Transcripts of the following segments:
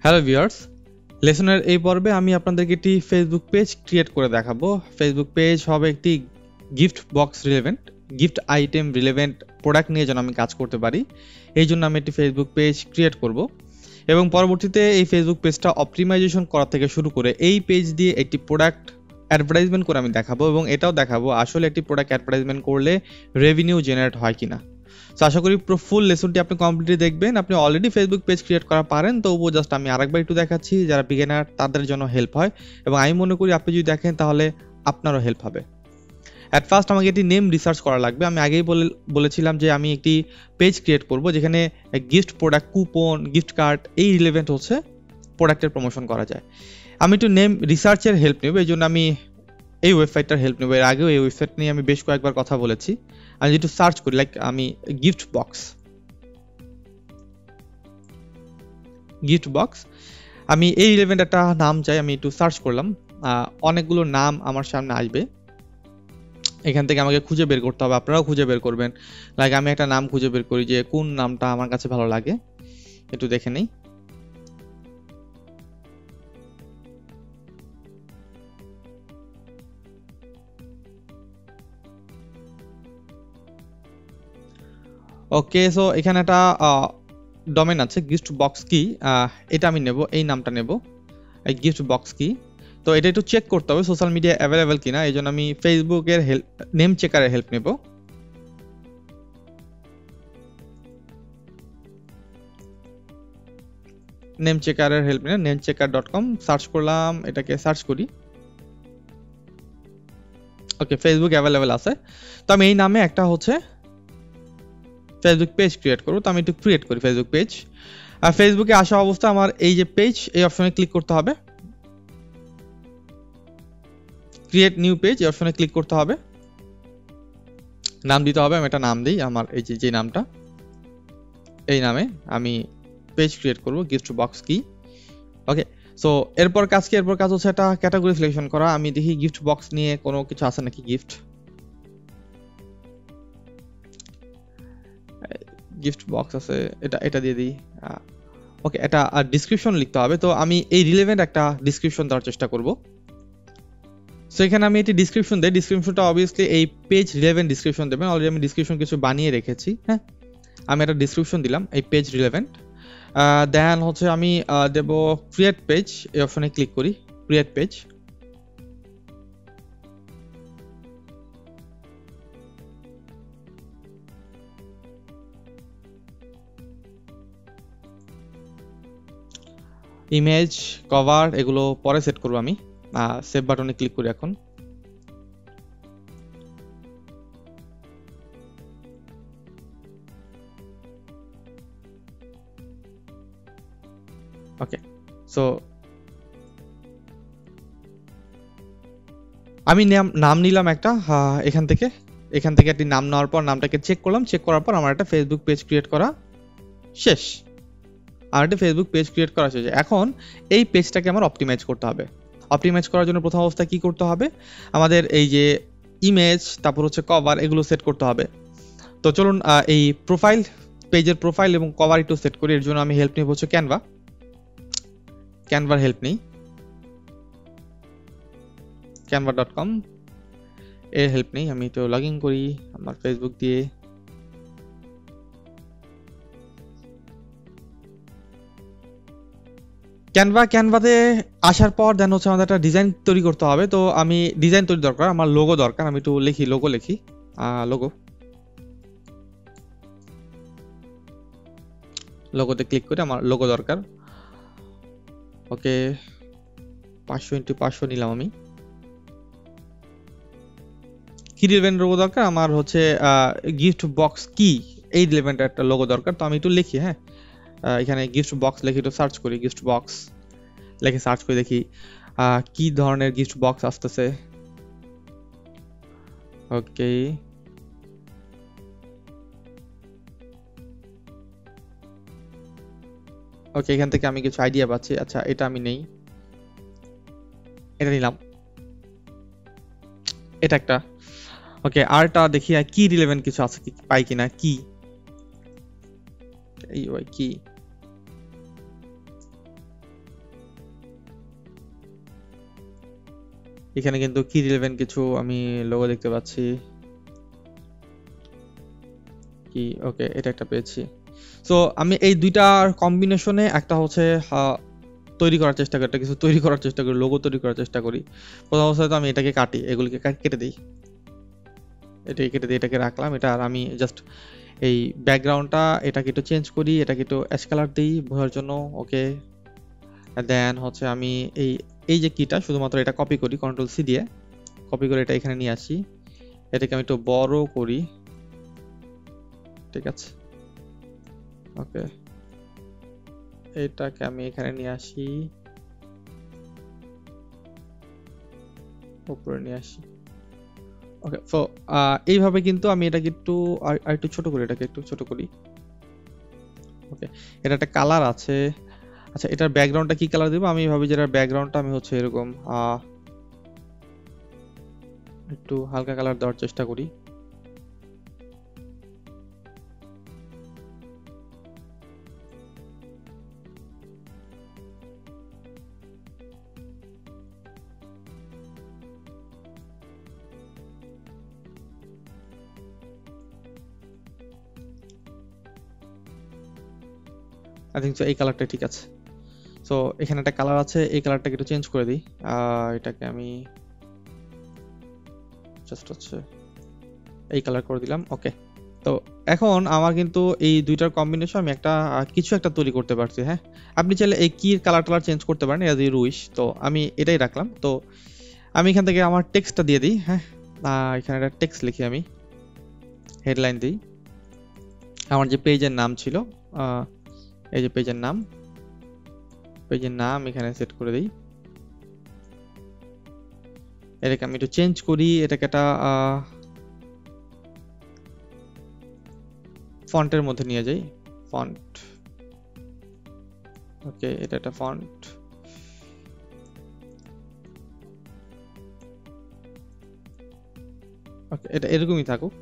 Hello viewers, লেসনের এই পর্বে আমি আপনাদেরকে একটি ফেসবুক পেজ ক্রিয়েট করে দেখাবো। ফেসবুক পেজ হবে একটি gift box relevant, gift item relevant product নিয়ে যেন আমি কাজ করতে পারি, এই জন্য আমি একটি ফেসবুক পেজ ক্রিয়েট করব এবং পরবর্তীতে এই ফেসবুক পেজটা অপটিমাইজেশন করা থেকে শুরু করে এই পেজ দিয়ে একটি প্রোডাক্ট অ্যাডভার্টাইজমেন্ট করে আমি দেখাবো এবং এটাও দেখাবো আসলে একটি প্রোডাক্ট অ্যাডভার্টাইজমেন্ট করলে রেভিনিউ জেনারেট হয় কিনা। তো আশা করি পুরো ফুল লেসনটি আপনি কমপ্লিটলি দেখবেন। আপনি অলরেডি ফেসবুক পেজ ক্রিয়েট করা পারেন, তবুও জাস্ট আমি আরেকবার একটু দেখাচ্ছি যারা বিগিনার তাদের জন্য হেল্প হয় এবং আমি মনে করি আপনি যদি দেখেন তাহলে আপনারও হেল্প হবে। অ্যাট ফার্স্ট আমাকে একটি নেম রিসার্চ করা লাগবে। আমি আগেই বলেছিলাম যে আমি একটি পেজ ক্রিয়েট করব যেখানে gift product, coupon, gift card এই রিলেভেন্ট হচ্ছে প্রোডাক্টের প্রমোশন করা যায়। আমি একটু নেম রিসার্চের হেল্প নেব, এই জন্য আমি এই ওয়েবসাইটটার হেল্প নেব। এর আগেও এই ওয়েবসাইট নিয়ে আমি বেশ কয়েকবার কথা বলেছি। আমি একটু সার্চ করি, লাইক আমি গিফট বক্স আমি এই রিলেভেন্ট একটা নাম চাই, আমি একটু সার্চ করলাম। অনেকগুলো নাম আমার সামনে আসবে, এখান থেকে আমাকে খুঁজে বের করতে হবে, আপনারাও খুঁজে বের করবেন। লাইক আমি একটা নাম খুঁজে বের করি যে কোন নামটা আমার কাছে ভালো লাগে, একটু দেখে নেই। ওকে, সো এখানে একটা ডোমেন আছে গিফট বক্স কি, এটা আমি নেব, এই নামটা নেব, এই গিফট বক্স কি। তো এটা একটু চেক করতে হবে সোশ্যাল মিডিয়া অ্যাভেলেবেল কিনা, এই জন্য আমি ফেসবুকের হেল্প, নেম চেকারের হেল্প নেব। নেম চেকারের হেল্প নিয়ে namechecker.com সার্চ করলাম, এটাকে সার্চ করি। ওকে, ফেসবুক অ্যাভেলেবেল আছে। তো আমি এই নামে একটা হচ্ছে ফেসবুক পেজ ক্রিয়েট করবো। তো আমি একটু ক্রিয়েট করি ফেসবুক পেজ। আর ফেসবুকে আসা অবস্থা আমার এই যে পেজ, এই অপশনে ক্লিক করতে হবে, ক্রিয়েট নিউ পেজ, এই অপশনে ক্লিক করতে হবে, নাম দিতে হবে। আমি একটা নাম দিই, আমার এই যে নামটা, এই নামে আমি পেজ ক্রিয়েট করব গিফট বক্স কি। ওকে, সো এরপর কাজ হচ্ছে একটা ক্যাটাগরি সিলেকশন করা। আমি দেখি গিফট বক্স নিয়ে কোনো কিছু আছে নাকি। গিফট বক্স আছে, এটা দিয়ে দিই। ওকে, এটা ডিসক্রিপশন লিখতে হবে। তো আমি এই রিলেভেন্ট একটা ডিসক্রিপশন দেওয়ার চেষ্টা করব। সো এখানে আমি এটি ডিসক্রিপশন দেই, ডিসক্রিপশনটা অবভিয়াসলি এই পেজ রিলেভেন্ট ডিসক্রিপশন দেবেন। অলরেডি আমি ডিসক্রিপশন কিছু বানিয়ে রেখেছি। হ্যাঁ, আমি একটা ডিসক্রিপশন দিলাম এই পেজ রিলেভেন্ট। দেন হচ্ছে আমি দেব ক্রিয়েট পেজ, এই অপশনে ক্লিক করি, ক্রিয়েট পেজ। ইমেজ, কভার এগুলো পরে সেট করবো আমি। সেভ বাটনে ক্লিক করি এখন। ওকে, সো আমি নাম নিলাম একটা, এখান থেকে একটি নাম নেওয়ার পর নামটাকে চেক করলাম, চেক করার পর আমার একটা ফেসবুক পেজ ক্রিয়েট করা শেষ। এখন এই পেজটাকে আমার অপটিমাইজ করতে হবে। অপটিমাইজ করার জন্য প্রথম অবস্থায় কি করতে হবে, আমাদের এই যে ইমেজ, তারপর হচ্ছে কভার, এগুলো সেট করতে হবে। তো চলুন এই পেজের প্রোফাইল এবং কভার একটু সেট করি। এর জন্য আমি হেল্প নিব হচ্ছে ক্যানভার হেল্প নেই, canva.com এর হেল্প নেই। আমি তো লগ ইন করি আমার ফেসবুক দিয়ে। ক্যানভাতে আসার পর দেন হচ্ছে আমাদের একটা ডিজাইন তৈরি করতে হবে। তো আমি ডিজাইন তৈরি দরকার, আমার লোগো দরকার। আমি একটু লিখি, লোগোতে ক্লিক করে আমার লোগো দরকার। ওকে, 500x500 নিলাম আমি। কি রিলেভেন্ট লোগো দরকার আমার হচ্ছে গিফট বক্স কি, এই রিলেভেন্ট একটা লোগো দরকার। তো আমি একটু লিখি, হ্যাঁ, এখানে গিফট বক্স লিখে একটু সার্চ করি, গিফট বক্স লিখে সার্চ করে দেখি কি ধরনের গিফট বক্স আসতেছে। ওকে, এখান থেকে আমি কিছু আইডিয়া পাচ্ছি। আচ্ছা, এটা আমি নেই, এটা নিলাম, এটা একটা। ওকে, আরটা দেখি কি রিলেভেন্ট কিছু আছে কি পাই কিনা। কি এই কি এখানে কিন্তু কি রিলেভেন্ট কিছু আমি লোগো দেখতে পাচ্ছি কি ওকে এটা একটা পেয়েছি সো আমি এই দুইটার কম্বিনেশনে একটা হচ্ছে তৈরি করার চেষ্টা করি একটা কিছু তৈরি করার চেষ্টা করি লোগো তৈরি করার চেষ্টা করি প্রথম অবস্থায় তো আমি এটাকে কাটি এগুলিকে কেটে দিই এটাকে কেটে দিই এটাকে রাখলাম এটা আর আমি জাস্ট এই ব্যাকগ্রাউন্ডটা এটাকে একটু চেঞ্জ করি এটাকে একটু অ্যাশ কালার দিই বোঝার জন্য ওকে দেন হচ্ছে আমি এই এই যে কিটা শুধুমাত্র এটা কপি করি কন্ট্রোল সি দিয়ে কপি করে এটা এখানে নিয়ে আসি এটাকে আমি একটু বড় করি ঠিক আছে ওকে এটাকে আমি এখানে নিয়ে আসি উপরে নিয়ে আসি ওকে সো এইভাবে কিন্তু আমি এটাকে একটু আর একটু ছোট করি এটাকে একটু ছোট করি ওকে এটা একটা কালার আছে আচ্ছা এটার ব্যাকগ্রাউন্ডটা কি কালার দেব আমি ভাবি যে এটার ব্যাকগ্রাউন্ডটা আমি হচ্ছে এরকম একটু হালকা কালার দেওয়ার চেষ্টা করি আই থিঙ্ক সো এই কালারটা ঠিক আছে সো এখানে একটা কালার আছে এই কালারটাকে একটু চেঞ্জ করে দিই এটাকে আমি জাস্ট হচ্ছে এই কালার করে দিলাম ওকে তো এখন আমার কিন্তু এই দুইটার কম্বিনেশন আমি একটা কিছু একটা তৈরি করতে পারছি হ্যাঁ আপনি চাইলে এই কির কালার চেঞ্জ করতে পারেন এজ ইউ উইশ তো আমি এটাই রাখলাম তো আমি এখান থেকে আমার টেক্সটটা দিয়ে দিই হ্যাঁ এখানে একটা টেক্সট লিখি আমি হেডলাইন দিই আমার যে পেজের নাম ছিল এই যে পেজের নাম এখানে সেট করে দিই এটাকে আমি একটু চেঞ্জ করি এটাকে একটা ফন্টের মধ্যে নিয়ে যাই ফন্ট ওকে এটা একটা ফন্ট ওকে এটা এরকমই থাকুক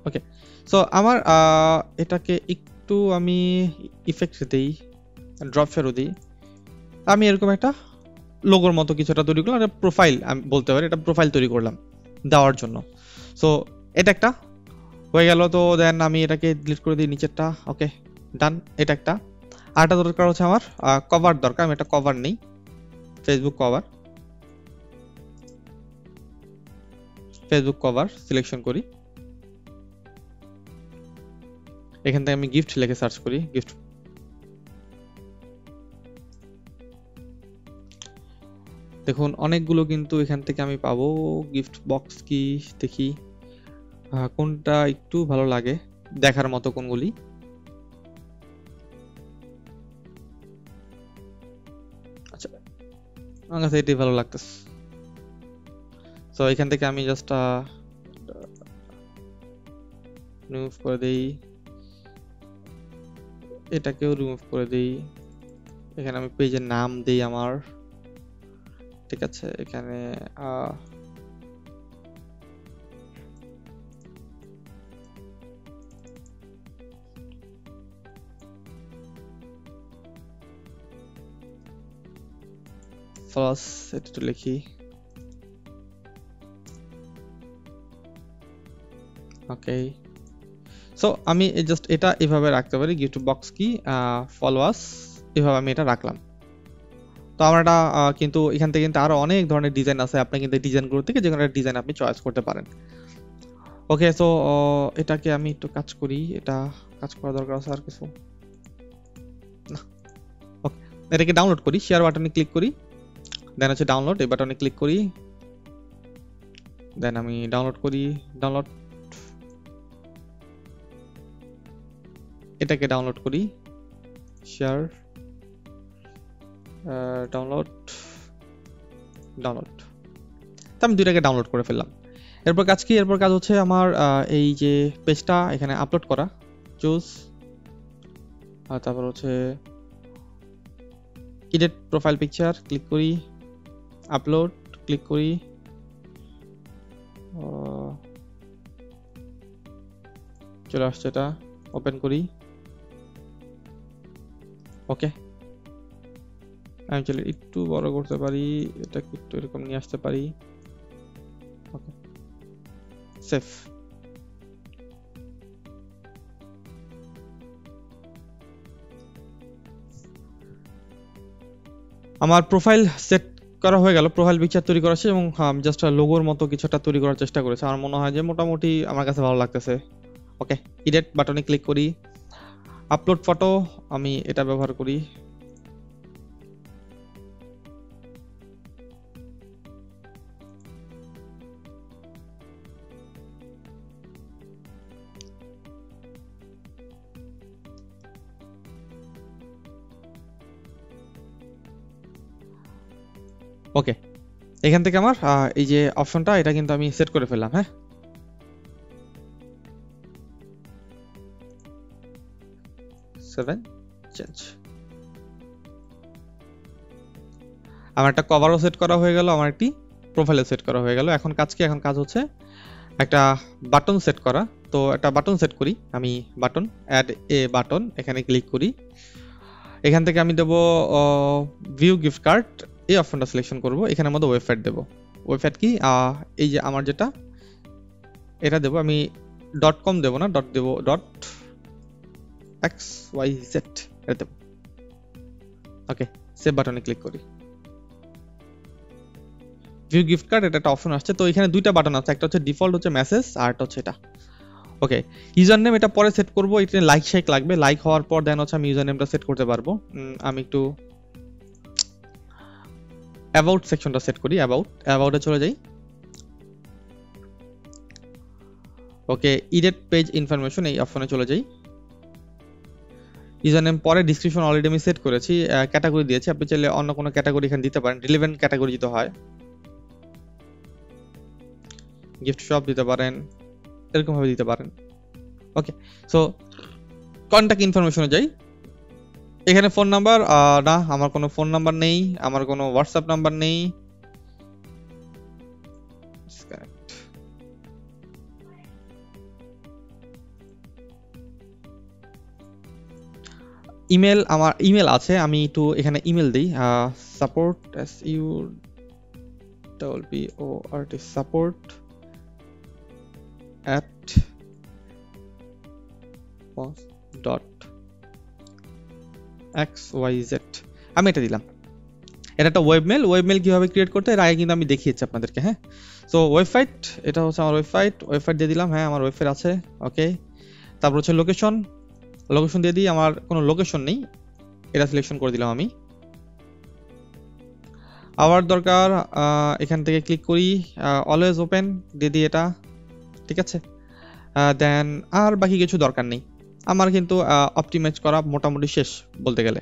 ওকে সো আমার এটাকে একটু আমি ইফেক্ট দেই ড্রপ ফেরো দিই আমি এরকম একটা লোগোর মতো কিছুটা তৈরি করলাম এটা প্রোফাইল আমি বলতে পারি এটা প্রোফাইল তৈরি করলাম দেওয়ার জন্য সো এটা একটা হয়ে গেল তো দেন আমি এটাকে ডিলিট করে দিই নিচেরটা ওকে ডান এটা একটা আরেকটা দরকার হচ্ছে আমার কভার দরকার আমি একটা কভার নেই ফেসবুক কভার সিলেকশন করি এখান থেকে আমি গিফট লিখে সার্চ করি গিফট দেখুন অনেকগুলো কিন্তু এখান থেকে আমি পাবো গিফট বক্স কি দেখি কোনটা একটু ভালো লাগে দেখার মতো কোনগুলি আচ্ছা আমার কাছে এটাই ভালো লাগতেছে তো এখান থেকে আমি জাস্ট রিমুভ করে দেই এটাকেও রিমুভ করে দেই এখানে আমি পেজের নাম দেই আমার ঠিক আছে এখানে ফলস এটা একটু লিখি ওকে সো আমি জাস্ট এটা এভাবে রাখতে পারি গিফট বক্স কি ফলোয়ার্স এভাবে আমি এটা রাখলাম তো আমরা এটা কিন্তু এখান থেকে কিন্তু আরো অনেক ধরনের ডিজাইন আছে আপনি কিন্তু ডিজাইনগুলো থেকে যে কোনো একটা ডিজাইন আপনি চয়েস করতে পারেন ওকে সো এটাকে আমি একটু কাজ করি এটা কাজ করা দরকার আছে আর কিছু না ওকে এটাকে ডাউনলোড করি শেয়ার বাটনে ক্লিক করি দেন হচ্ছে ডাউনলোড এই বাটনে ক্লিক করি দেন আমি ডাউনলোড করি ডাউনলোড এটাকে ডাউনলোড করি শেয়ার ডাউনলোড তো আমি দুইটাকে ডাউনলোড করে ফেললাম এরপর কাজ কি এরপর কাজ হচ্ছে আমার এই যে পেজটা এখানে আপলোড করা চুজ আর তারপর হচ্ছে এডিট প্রোফাইল পিকচার ক্লিক করি আপলোড ক্লিক করি চলে আসছে এটা ওপেন করি ওকে আমি চাইলে একটু বড় করতে পারি, এটাকে একটু এরকম নিয়ে আসতে পারি। ওকে, সেভ। আমার প্রোফাইল সেট করা হয়ে গেল, প্রোফাইল পিকচার তৈরি করা শেষ এবং জাস্ট লোগোর মতো কিছুটা তৈরি করার চেষ্টা করেছে। আমার মনে হয় যে মোটামুটি আমার কাছে ভালো লাগতেছে। ওকে, এডিট বাটনে ক্লিক করি, আপলোড ফটো, আমি এটা ব্যবহার করি। ওকে, এখান থেকে আমার এই যে অপশনটা, এটা কিন্তু আমি সেট করে ফেললাম। হ্যাঁ, 7 চেঞ্জ। আমার একটা কভারও সেট করা হয়ে গেল, আমার একটি প্রোফাইলও সেট করা হয়ে গেল। এখন কাজ কি? এখন কাজ হচ্ছে একটা বাটন সেট করা। তো একটা বাটন সেট করি আমি, বাটন, অ্যাড এ বাটন, এখানে ক্লিক করি। এখান থেকে আমি দেবো ভিউ গিফট কার্ড, এই অপশনটা সিলেকশন করব। এখানের মধ্যে ওয়েবসাইট দেবো। ওয়েবসাইট কি? এই যে আমার যেটা, এটা দেবো আমি। .com দেবো না, দেবো .xyz, এটা দেবো। ওকে, সেভ বাটনে ক্লিক করি। ভিউ গিফট কার্ড, এটা একটা অপশন আসছে। তো এখানে দুইটা বাটন আছে, একটা হচ্ছে ডিফল্ট হচ্ছে মেসেজ, আর একটা হচ্ছে এটা। ওকে, ইউজার নেম এটা পরে সেট করবো, এটা লাইক শেক লাগবে। লাইক হওয়ার পর দেন হচ্ছে আমি ইউজার নেমটা সেট করতে পারবো। আমি একটু অ্যাবাউট সেকশনটা সেট করি, অ্যাবাউটে চলে যাই। ওকে, এডিট পেজ ইনফরমেশন, এই অপশনে চলে যাই। ইউজার নেম পরে, ডেসক্রিপশন অলরেডি আমি সেট করেছি, ক্যাটাগরি দিয়েছি। আপনি চাইলে অন্য কোনো ক্যাটাগরি এখানে দিতে পারেন, রিলেভেন্ট ক্যাটাগরি যদি হয়। গিফট শপ দিতে পারেন, এরকম ভাবে দিতে পারেন। ওকে, সো কন্ট্যাক্ট ইনফরমেশনে যাই। এখানে ফোন নাম্বার, না আমার কোনো ফোন নাম্বার নেই, আমার কোনো হোয়াটসঅ্যাপ নাম্বার নেই। ইমেল, আমার ইমেল আছে, আমি একটু এখানে ইমেল দিই। সাপোর্ট, SUPPORT, সাপোর্ট @xyz, আমি এটা দিলাম। এটা একটা ওয়েবমেল। ওয়েবমেল কিভাবে ক্রিয়েট করতে এর আগে কিন্তু আমি দেখিয়েছি আপনাদেরকে। হ্যাঁ, সো ওয়েবসাইট, এটা হচ্ছে আমার ওয়েবসাইট দিয়ে দিলাম। হ্যাঁ, আমার ওয়েবসাইট আছে। ওকে, তারপর হচ্ছে লোকেশন দিয়ে দিই। আমার কোনো লোকেশন নেই, এটা সিলেকশন করে দিলাম আমি। আবার দরকার, এখান থেকে ক্লিক করি, অলওয়েজ ওপেন দিয়ে দিই এটা। ঠিক আছে, দেন আর বাকি কিছু দরকার নেই। আমার কিন্তু অপটিমাইজ করা মোটামুটি শেষ বলতে গেলে।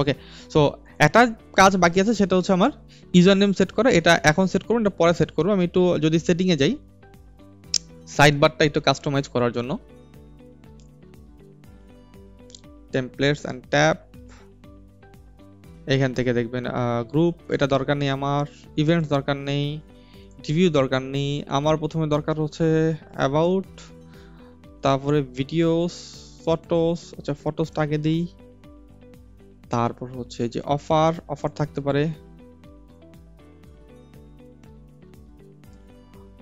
ওকে, সো একটা কাজ বাকি আছে, সেটা হচ্ছে আমার ইউজার নেম সেট করা। এটা এখন সেট করবো, এটা পরে সেট করবো। আমি একটু যদি সেটিং এ যাই, সাইড বারটা একটু কাস্টমাইজ করার জন্য, টেমপ্লেটস এন্ড ট্যাব, এখান থেকে দেখবেন গ্রুপ, এটা দরকার নেই আমার। ইভেন্টস দরকার নেই, রিভিউ দরকার নেই। আমার প্রথমে দরকার হচ্ছে অ্যাবাউট, তারপরে ভিডিওস, ফটোস। আচ্ছা, ফটোসটা আগে দিই। তারপর হচ্ছে যে অফার থাকতে পারে,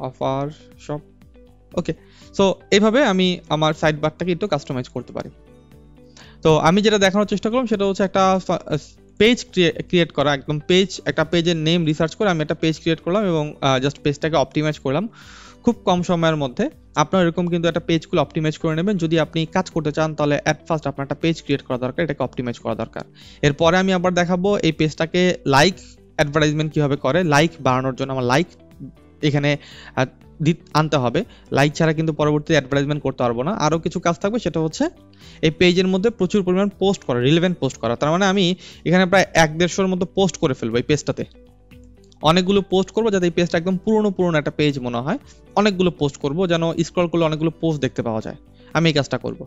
অফার সব। ওকে, সো এইভাবে আমি আমার সাইড বারটাকে একটু কাস্টমাইজ করতে পারি। তো আমি যেটা দেখানোর চেষ্টা করলাম সেটা হচ্ছে একটা পেজ ক্রিয়েট করা, একদম পেজ, একটা পেজের নেম রিসার্চ করে আমি একটা পেজ ক্রিয়েট করলাম এবং জাস্ট পেজটাকে অপটিমাইজ করলাম খুব কম সময়ের মধ্যে। আপনার এরকম কিন্তু একটা পেজগুলো অপটিমাইজ করে নেবেন। যদি আপনি কাজ করতে চান তাহলে অ্যাট ফার্স্ট আপনার একটা পেজ ক্রিয়েট করা দরকার, এটাকে অপটিমাইজ করা দরকার। এরপরে আমি আবার দেখাবো এই পেজটাকে লাইক অ্যাডভার্টাইজমেন্ট কিভাবে করে। লাইক বাড়ানোর জন্য আমার লাইক এখানে আনতে হবে। লাইক ছাড়া কিন্তু পরবর্তী অ্যাডভার্টাইজমেন্ট করতে পারবো না। আরও কিছু কাজ থাকবে, সেটা হচ্ছে এই পেজের মধ্যে প্রচুর পরিমাণ পোস্ট করা, রিলেভেন্ট পোস্ট করা। তার মানে আমি এখানে প্রায় 1-150-র মতো পোস্ট করে ফেলবো এই পেজটাতে। অনেকগুলো পোস্ট করবো যাতে এই পেজটা একদম পুরনো একটা পেজ মনে হয়। অনেকগুলো পোস্ট করবো যেন স্ক্রল করলে অনেকগুলো পোস্ট দেখতে পাওয়া যায়। আমি এই কাজটা করব।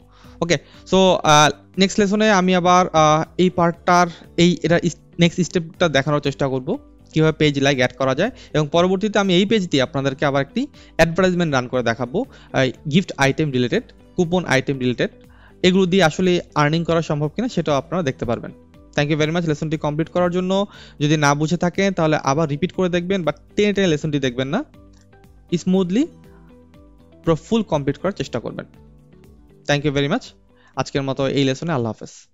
ওকে, সো নেক্সট লেসনে আমি আবার এই পার্টটার এটা নেক্সট স্টেপটা দেখানোর চেষ্টা করব কিভাবে পেজ লাইক অ্যাড করা যায়, এবং পরবর্তীতে আমি এই পেজ দিয়ে আপনাদেরকে আবার একটি অ্যাডভার্টাইজমেন্ট রান করে দেখাবো gift item related, coupon item related. এগুলো দিয়ে আসলে আর্নিং করা সম্ভব কিনা সেটাও আপনারা দেখতে পারবেন। থ্যাংক ইউ ভেরি মাচ লেসনটি কমপ্লিট করার জন্য। যদি না বুঝে থাকেন তাহলে আবার রিপিট করে দেখবেন, বাট টেনে টেনে লেসনটি দেখবেন না, স্মুথলি পুরো ফুল কমপ্লিট করার চেষ্টা করবেন। Thank you very much. আজকের মতো এই লেসনে আল্লাহ হাফেজ।